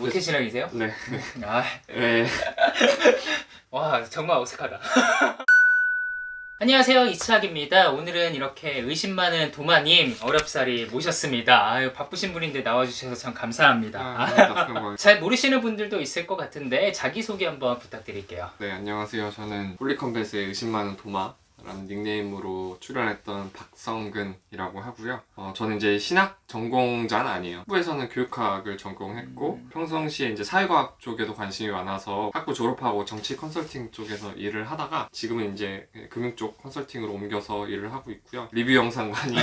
모태 신앙이세요? 네. 아, 네. 와 정말 어색하다. 안녕하세요, 이치학입니다. 오늘은 이렇게 의심 많은 도마님 어렵사리 모셨습니다. 아유, 바쁘신 분인데 나와주셔서 참 감사합니다. 잘 모르시는 분들도 있을 것 같은데 자기소개 한번 부탁드릴게요. 네, 안녕하세요. 저는 폴리컴뱃의 의심 많은 도마라는 닉네임으로 출연했던 박성근이라고 하고요. 저는 이제 신학 전공자는 아니에요. 학부에서는 교육학을 전공했고 평상시에 이제 사회과학 쪽에도 관심이 많아서 학부 졸업하고 정치 컨설팅 쪽에서 일을 하다가 지금은 이제 금융 쪽 컨설팅으로 옮겨서 일을 하고 있고요. 리뷰 영상 많이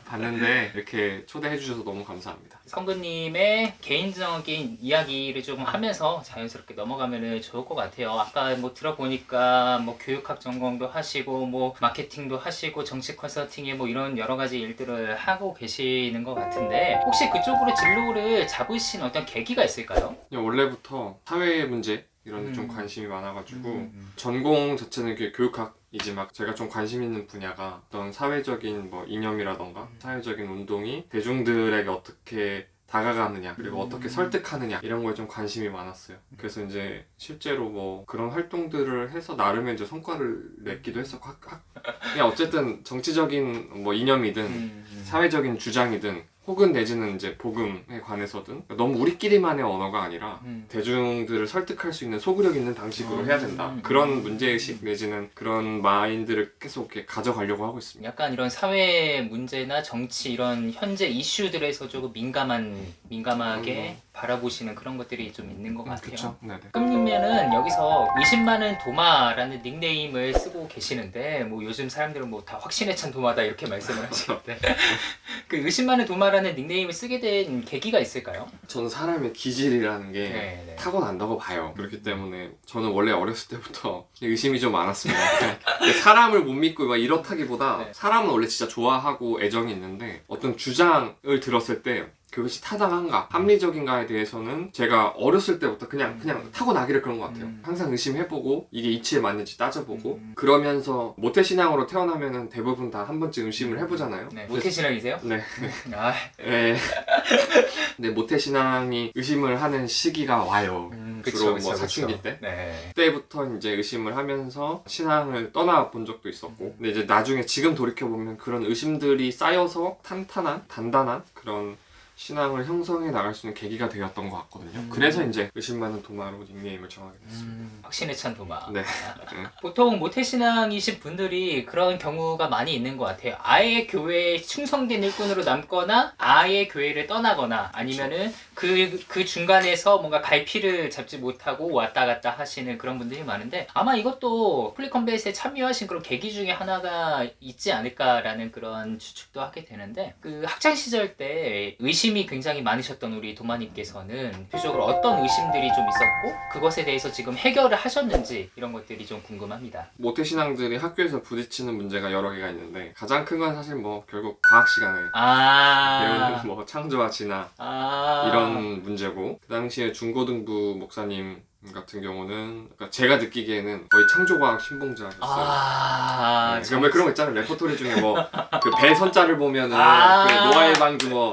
봤는데 이렇게 초대해 주셔서 너무 감사합니다. 성근님의 개인적인 이야기를 좀 하면서 자연스럽게 넘어가면 좋을 것 같아요. 아까 뭐 들어보니까 뭐 교육학 전공도 하시고 뭐 마케팅도 하시고 정치 컨설팅에 뭐 이런 여러 가지 일들을 하고 계시는 것 같은데 혹시 그쪽으로 진로를 잡으신 어떤 계기가 있을까요? 그냥 원래부터 사회 문제 이런 데 좀 관심이 많아가지고 전공 자체는 교육학이지만 제가 좀 관심 있는 분야가 어떤 사회적인 뭐 이념이라던가 사회적인 운동이 대중들에게 어떻게 다가가느냐 그리고 어떻게 설득하느냐 이런 거에 좀 관심이 많았어요. 그래서 이제 실제로 뭐 그런 활동들을 해서 나름의 이제 성과를 냈기도 했었고 그냥 어쨌든 정치적인 뭐 이념이든 사회적인 주장이든 혹은 내지는 이제 복음에 관해서든 너무 우리끼리만의 언어가 아니라 대중들을 설득할 수 있는 소구력 있는 방식으로 해야 된다. 그런 문제의식 내지는 그런 마인드를 계속 이렇게 가져가려고 하고 있습니다. 약간 이런 사회 문제나 정치 이런 현재 이슈들에서 조금 민감하게 바라보시는 그런 것들이 좀 있는 것 같아요. 그쵸? 네네. 끔님면은 여기서 의심 많은 도마라는 닉네임을 쓰고 계시는데 뭐 요즘 사람들은 뭐 다 확신에 찬 도마다 이렇게 말씀을 하시는데 그 의심 많은 도마라는 닉네임을 쓰게 된 계기가 있을까요? 저는 사람의 기질이라는 게 네네. 타고난다고 봐요. 그렇기 때문에 저는 원래 어렸을 때부터 의심이 좀 많았습니다. 사람을 못 믿고 막 이렇다기보다 네. 사람은 원래 진짜 좋아하고 애정이 있는데 어떤 주장을 들었을 때 그것이 타당한가, 합리적인가에 대해서는 제가 어렸을 때부터 그냥 타고나기를 그런 것 같아요. 항상 의심해보고 이게 이치에 맞는지 따져보고 그러면서 모태신앙으로 태어나면은 대부분 다 한 번쯤 의심을 해보잖아요. 네. 모태신앙이세요? 네. 아, 네. 근데 모태신앙이 의심을 하는 시기가 와요. 주로 뭐 사춘기 때. 네. 그때부터 이제 의심을 하면서 신앙을 떠나 본 적도 있었고 근데 이제 나중에 지금 돌이켜보면 그런 의심들이 쌓여서 탄탄한, 단단한 그런 신앙을 형성해 나갈 수 있는 계기가 되었던 것 같거든요. 그래서 이제 의심 많은 도마로 닉네임을 정하게 됐습니다. 확신에 찬 도마. 네. 보통 모태신앙이신 분들이 그런 경우가 많이 있는 것 같아요. 아예 교회에 충성된 일꾼으로 남거나 아예 교회를 떠나거나 아니면은 그 중간에서 뭔가 갈피를 잡지 못하고 왔다 갔다 하시는 그런 분들이 많은데 아마 이것도 폴리컴뱃에 참여하신 그런 계기 중에 하나가 있지 않을까라는 그런 추측도 하게 되는데 그 학창 시절 때 의심이 굉장히 많으셨던 우리 도마님께서는 대표적으로 어떤 의심들이 좀 있었고 그것에 대해서 지금 해결을 하셨는지 이런 것들이 좀 궁금합니다. 모태신앙들이 학교에서 부딪히는 문제가 여러 개가 있는데 가장 큰 건 사실 뭐 결국 과학 시간에 배우는 뭐 창조와 진화 이런 문제고 그 당시에 중고등부 목사님 같은 경우는 그러니까 제가 느끼기에는 거의 창조과학 신봉자였어요. 네, 그러면 그런 거 있잖아요. 레퍼토리 중에 뭐 그 배 선자를 보면은 그 노아의 방주 뭐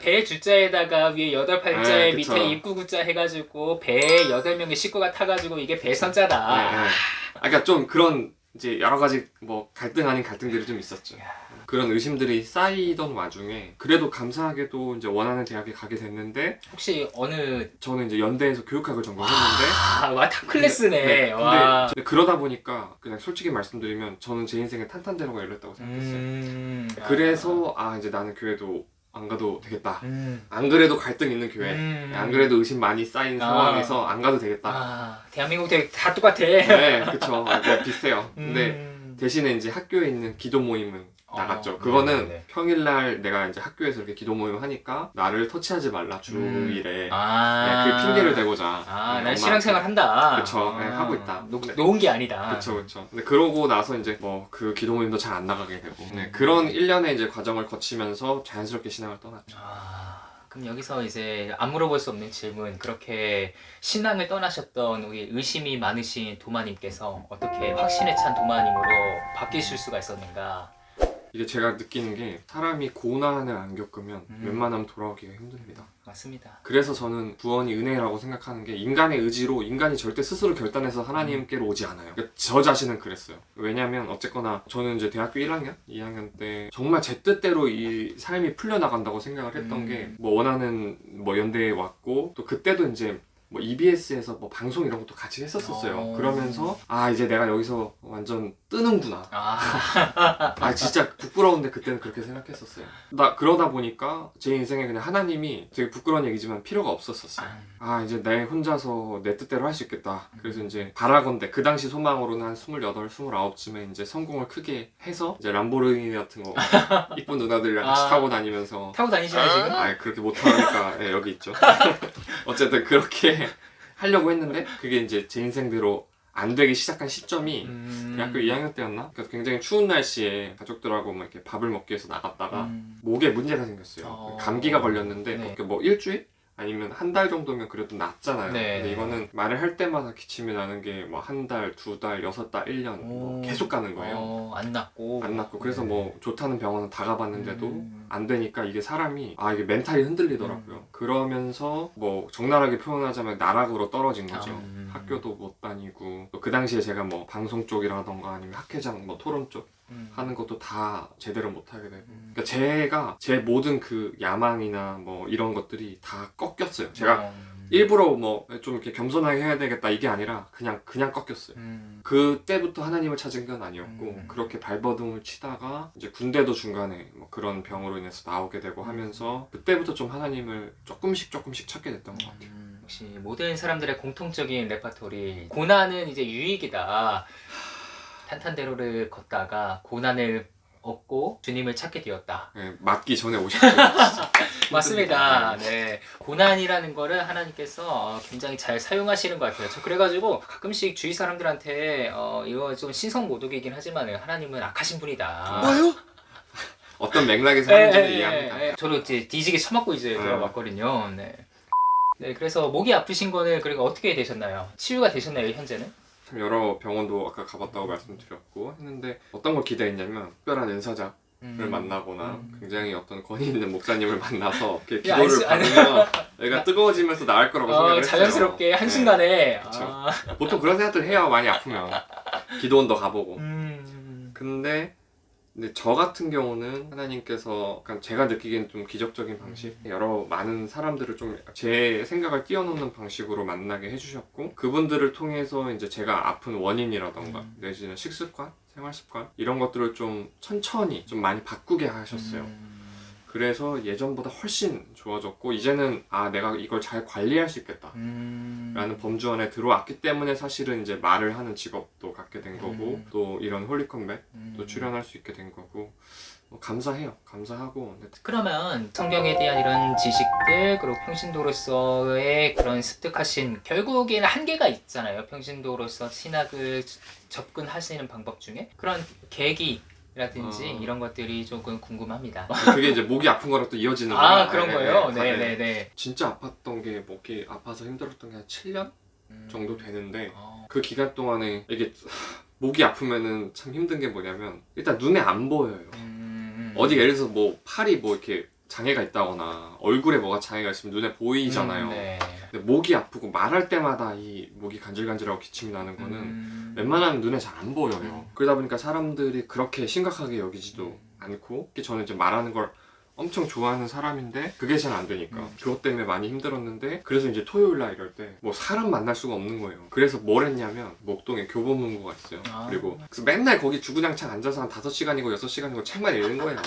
배 주자에다가 위에 8팔자에 네, 밑에 입구 구자 해가지고 배에 8명의 식구가 타가지고 이게 배선자다. 그러니까 좀 그런 이제 여러 가지 뭐 갈등 아닌 갈등들이 좀 있었죠. 그런 의심들이 쌓이던 와중에 그래도 감사하게도 이제 원하는 대학에 가게 됐는데 혹시 어느 저는 이제 연대에서 교육학을 전공했는데 와 탑클래스네. 근데 그러다 보니까 그냥 솔직히 말씀드리면 저는 제 인생에 탄탄대로가 열렸다고 생각했어요. 그래서 이제 나는 교회도 안 가도 되겠다. 안 그래도 갈등 있는 교회, 안 그래도 의심 많이 쌓인 상황에서 안 가도 되겠다. 대한민국 다 똑같아. 네, 그쵸. 비슷해요. 근데 대신에 이제 학교에 있는 기도 모임은 나갔죠. 그거는 평일날 내가 이제 학교에서 이렇게 기도 모임 하니까 나를 터치하지 말라 주일에 그 핑계를 대고자 난 신앙생활 한다. 그쵸. 하고 있다. 놓은 게 아니다. 그쵸. 근데 그러고 나서 이제 뭐 그 기도 모임도 잘 안 나가게 되고 그런 일련의 이제 과정을 거치면서 자연스럽게 신앙을 떠났죠. 그럼 여기서 이제 안 물어볼 수 없는 질문, 그렇게 신앙을 떠나셨던 우리 의심이 많으신 도마님께서 어떻게 확신에 찬 도마님으로 바뀌실 수가 있었는가? 이게 제가 느끼는 게 사람이 고난을 안 겪으면 웬만하면 돌아오기가 힘듭니다. 맞습니다. 그래서 저는 구원이 은혜라고 생각하는 게 인간의 의지로 인간이 절대 스스로 결단해서 하나님께로 오지 않아요. 그러니까 저 자신은 그랬어요. 왜냐면 어쨌거나 저는 이제 대학교 1학년, 2학년 때 정말 제 뜻대로 이 삶이 풀려나간다고 생각을 했던 게 뭐 원하는 뭐 연대에 왔고 또 그때도 이제 뭐 EBS에서 뭐 방송 이런 것도 같이 했었어요. 그러면서 아 이제 내가 여기서 완전 뜨는구나. 아 진짜 부끄러운데 그때는 그렇게 생각했었어요. 나 그러다 보니까 제 인생에 그냥 하나님이 되게 부끄러운 얘기지만 필요가 없었어요. 아 이제 내 혼자서 내 뜻대로 할 수 있겠다. 그래서 이제 바라건대 그 당시 소망으로는 한 28, 29쯤에 이제 성공을 크게 해서 이제 람보르기니 같은 거 이쁜 누나들이랑 같이 타고 다니면서 타고 다니시나요 지금? 아 그렇게 못하니까 네, 여기 있죠. 어쨌든 그렇게 하려고 했는데 그게 이제 제 인생대로 안 되기 시작한 시점이 대학교 2학년 때였나? 그래서 굉장히 추운 날씨에 가족들하고 막 이렇게 밥을 먹기 위해서 나갔다가 목에 문제가 생겼어요. 감기가 걸렸는데 네. 뭐 일주일? 아니면 한 달 정도면 그래도 낫잖아요. 네. 근데 이거는 말을 할 때마다 기침이 나는 게 뭐 한 달, 두 달, 6달, 1년 뭐 계속 가는 거예요. 안 낫고. 안 낫고 그래서 뭐 좋다는 병원은 다 가봤는데도 안 되니까 이게 사람이 아 이게 멘탈이 흔들리더라고요. 그러면서 뭐 적나라하게 표현하자면 나락으로 떨어진 거죠. 학교도 못 다니고 또 그 당시에 제가 뭐 방송 쪽이라던가 아니면 학회장 뭐 토론 쪽 하는 것도 다 제대로 못 하게 되고 그러니까 제가 제 모든 그 야망이나 뭐 이런 것들이 다 꺾였어요. 제가 일부러 뭐 좀 이렇게 겸손하게 해야 되겠다 이게 아니라 그냥 꺾였어요. 그때부터 하나님을 찾은 건 아니었고 그렇게 발버둥을 치다가 이제 군대도 중간에 뭐 그런 병으로 인해서 나오게 되고 하면서 그때부터 좀 하나님을 조금씩 찾게 됐던 것 같아요. 역시 모든 사람들의 공통적인 레퍼토리 고난은 이제 유익이다. 탄탄대로를 걷다가 고난을 얻고 주님을 찾게 되었다. 네, 맞기 전에 오십시오. 맞습니다. 네. 고난이라는 거를 하나님께서 굉장히 잘 사용하시는 것 같아요. 저 그래가지고 가끔씩 주위 사람들한테 이거 좀 신성모독이긴 하지만 하나님은 악하신 분이다. 뭐요? 어떤 맥락에서 하는지는 이해합니다. 저도 이제 뒤지게 처맞고 이제 들어왔거든요. 네. 네, 그래서 목이 아프신 거는 그리고 어떻게 되셨나요? 치유가 되셨나요, 현재는? 참 여러 병원도 아까 가봤다고 말씀드렸고 했는데 어떤 걸 기대했냐면 특별한 은사자를 만나거나 굉장히 어떤 권위 있는 목사님을 만나서 이렇게 기도를 받으면 내가 뜨거워지면서 나을 거라고 생각을 했어요. 자연스럽게 한순간에 보통 그런 생각들 해요. 많이 아프면 기도원도 가보고 근데 저 같은 경우는 하나님께서 약간 제가 느끼기엔 좀 기적적인 방식 여러 많은 사람들을 좀 제 생각을 뛰어넘는 방식으로 만나게 해주셨고 그분들을 통해서 이제 제가 아픈 원인이라던가 내지는 식습관, 생활습관 이런 것들을 좀 천천히 좀 많이 바꾸게 하셨어요. 그래서 예전보다 훨씬 좋아졌고 이제는 아 내가 이걸 잘 관리할 수 있겠다 라는 범주 안에 들어왔기 때문에 사실은 이제 말을 하는 직업도 갖게 된 거고 또 이런 홀리컴백 또 출연할 수 있게 된 거고 감사해요. 감사하고 그러면 성경에 대한 이런 지식들 그리고 평신도로서의 그런 습득하신 결국에는 한계가 있잖아요. 평신도로서 신학을 접근하시는 방법 중에 그런 계기 라든지 이런 것들이 조금 궁금합니다. 그게 이제 목이 아픈 거랑 또 이어지는 거예요. 그런 거예요? 네네네. 진짜 아팠던 게 목이 아파서 힘들었던 게 한 7년 정도 되는데 그 기간 동안에 이게 목이 아프면은 참 힘든 게 뭐냐면 일단 눈에 안 보여요. 어디 예를 들어서 뭐 팔이 뭐 이렇게 장애가 있다거나 얼굴에 뭐가 장애가 있으면 눈에 보이잖아요. 네. 근데 목이 아프고 말할 때마다 이 목이 간질간질하고 기침이 나는 거는 웬만하면 눈에 잘 안 보여요. 그러다 보니까 사람들이 그렇게 심각하게 여기지도 않고 저는 이제 말하는 걸 엄청 좋아하는 사람인데 그게 잘 안 되니까 그것 때문에 많이 힘들었는데 그래서 이제 토요일날 이럴 때 뭐 사람 만날 수가 없는 거예요. 그래서 뭘 했냐면 목동에 교보문고가 있어요. 그리고 그래서 맨날 거기 주구장창 앉아서 한 5시간이고 6시간이고 책만 읽는 거예요.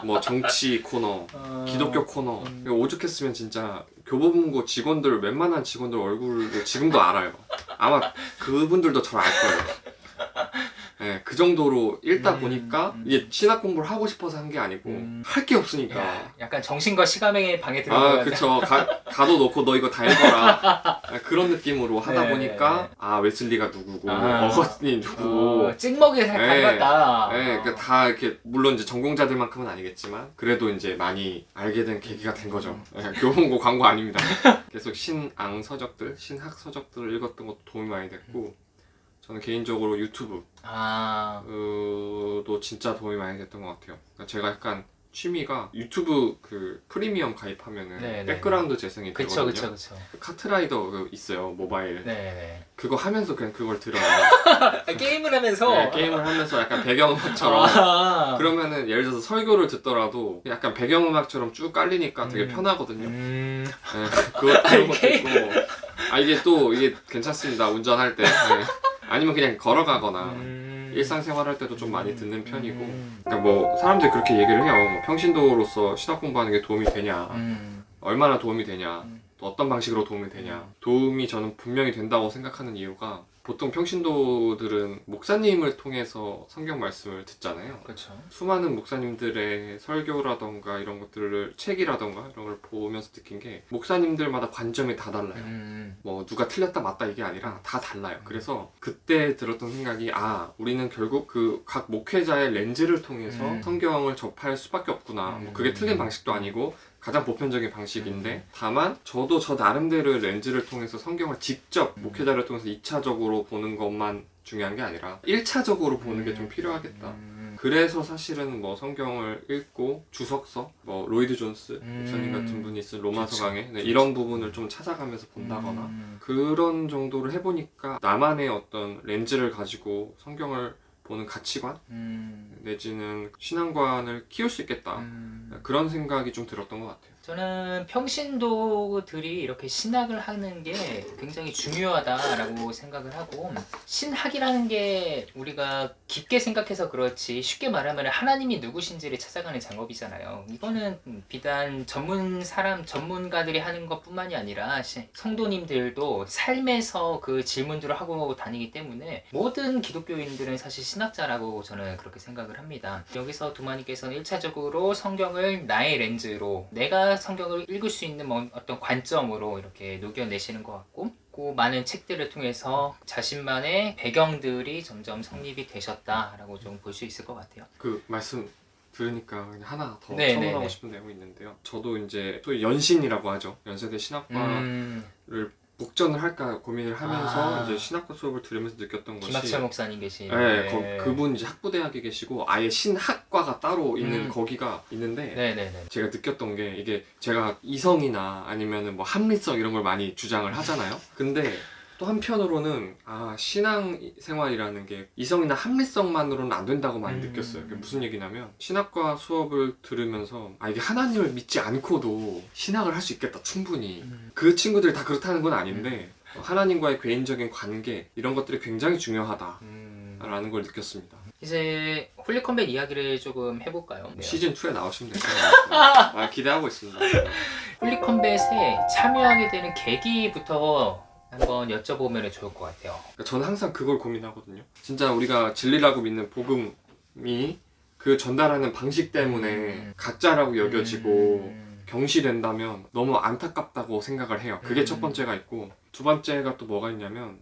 뭐 정치 코너, 기독교 코너 오죽했으면 진짜 교보문고 직원들 웬만한 직원들 얼굴을 지금도 알아요. 아마 그분들도 저를 알 거예요. 네, 그 정도로 읽다 보니까 이게 신학 공부를 하고 싶어서 한 게 아니고 할 게 없으니까 약간 정신과 시감의 방에 들어가야 그쵸. 가도 놓고 너 이거 다 읽어라 그런 느낌으로 하다 보니까 웨슬리가 누구고 어거스틴이 누구고 찍먹이 닮았다. 그러니까 다 이렇게 물론 이제 전공자들만큼은 아니겠지만 그래도 이제 많이 알게 된 계기가 된 거죠. 교보문고 광고 아닙니다. 계속 신앙 서적들, 신학 서적들을 읽었던 것도 도움이 많이 됐고 저는 개인적으로 유튜브 아, 도 진짜 도움이 많이 됐던 것 같아요. 그러니까 제가 약간 취미가 유튜브 그 프리미엄 가입하면은 네네. 백그라운드 재생이 그쵸, 되거든요. 그쵸, 그쵸. 카트라이더 있어요, 모바일. 네. 그거 하면서 그냥 그걸 들어요. 아, 게임을 하면서. 네, 게임을 하면서 약간 배경음악처럼. 아. 그러면은 예를 들어서 설교를 듣더라도 약간 배경음악처럼 쭉 깔리니까 되게 음. 편하거든요. 음. 네, 그거 그런 것도 이게- 있고. 이게 또 이게 괜찮습니다. 운전할 때. 네. 아니면 그냥 걸어가거나 일상생활할 때도 좀 많이 듣는 편이고. 그러니까 뭐 사람들이 그렇게 얘기를 해요. 뭐 평신도로서 신학 공부하는 게 도움이 되냐, 얼마나 도움이 되냐, 또 어떤 방식으로 도움이 되냐. 도움이 저는 분명히 된다고 생각하는 이유가 보통 평신도들은 목사님을 통해서 성경 말씀을 듣잖아요. 그렇죠. 수많은 목사님들의 설교라던가 이런 것들을 책이라던가 이런 걸 보면서 느낀 게 목사님들마다 관점이 다 달라요. 뭐 누가 틀렸다 맞다 이게 아니라 다 달라요. 그래서 그때 들었던 생각이 우리는 결국 그 각 목회자의 렌즈를 통해서 성경을 접할 수밖에 없구나. 뭐 그게 틀린 방식도 아니고 가장 보편적인 방식인데 다만 저도 저 나름대로의 렌즈를 통해서 성경을 직접 목회자를 통해서 2차적으로 보는 것만 중요한 게 아니라 1차적으로 보는 게 좀 필요하겠다. 그래서 사실은 뭐 성경을 읽고 주석서, 뭐 로이드 존스 목사님 같은 분이 쓴 로마서 강해 이런 부분을 좀 찾아가면서 본다거나 그런 정도를 해보니까 나만의 어떤 렌즈를 가지고 성경을 보는 가치관 내지는 신앙관을 키울 수 있겠다. 그런 생각이 좀 들었던 것 같아요. 저는 평신도들이 이렇게 신학을 하는 게 굉장히 중요하다라고 생각을 하고, 신학이라는 게 우리가 깊게 생각해서 그렇지 쉽게 말하면 하나님이 누구신지를 찾아가는 작업이잖아요. 이거는 비단 전문가들이 하는 것뿐만이 아니라 성도님들도 삶에서 그 질문들을 하고 다니기 때문에 모든 기독교인들은 사실 신학자라고 저는 그렇게 생각을 합니다. 여기서 두마니께서는 1차적으로 성경을 나의 렌즈로, 내가 성경을 읽을 수 있는 어떤 관점으로 이렇게 녹여내시는 것 같고, 그 많은 책들을 통해서 자신만의 배경들이 점점 성립이 되셨다라고 좀 볼 수 있을 것 같아요. 그 말씀 들으니까 그냥 하나 더 네네네. 첨언하고 싶은 내용이 있는데요. 저도 이제 소위 연신이라고 하죠. 연세대 신학과를 복전을 할까 고민을 하면서 이제 신학과 수업을 들으면서 느꼈던 것이, 김학철 목사님 계신. 그분 이제 학부대학에 계시고 아예 신학과가 따로 있는 거기가 있는데, 네네네. 제가 느꼈던 게 이게 제가 이성이나 아니면은 뭐 합리성 이런 걸 많이 주장을 하잖아요. 근데 또 한편으로는 신앙생활이라는 게 이성이나 합리성만으로는 안 된다고 많이 느꼈어요. 그게 무슨 얘기냐면 신학과 수업을 들으면서 이게 하나님을 믿지 않고도 신학을 할 수 있겠다 충분히. 그 친구들이 다 그렇다는 건 아닌데 하나님과의 개인적인 관계 이런 것들이 굉장히 중요하다라는 걸 느꼈습니다. 이제 홀리컴뱃 이야기를 조금 해볼까요? 시즌 2에 나오시면 될 것 같아요. 기대하고 있습니다. 홀리컴뱃에 참여하게 되는 계기부터 한번 여쭤보면 좋을 것 같아요. 그러니까 저는 항상 그걸 고민하거든요. 진짜 우리가 진리라고 믿는 복음이 그 전달하는 방식 때문에 가짜라고 여겨지고 경시된다면 너무 안타깝다고 생각을 해요. 그게 첫 번째가 있고, 두 번째가 또 뭐가 있냐면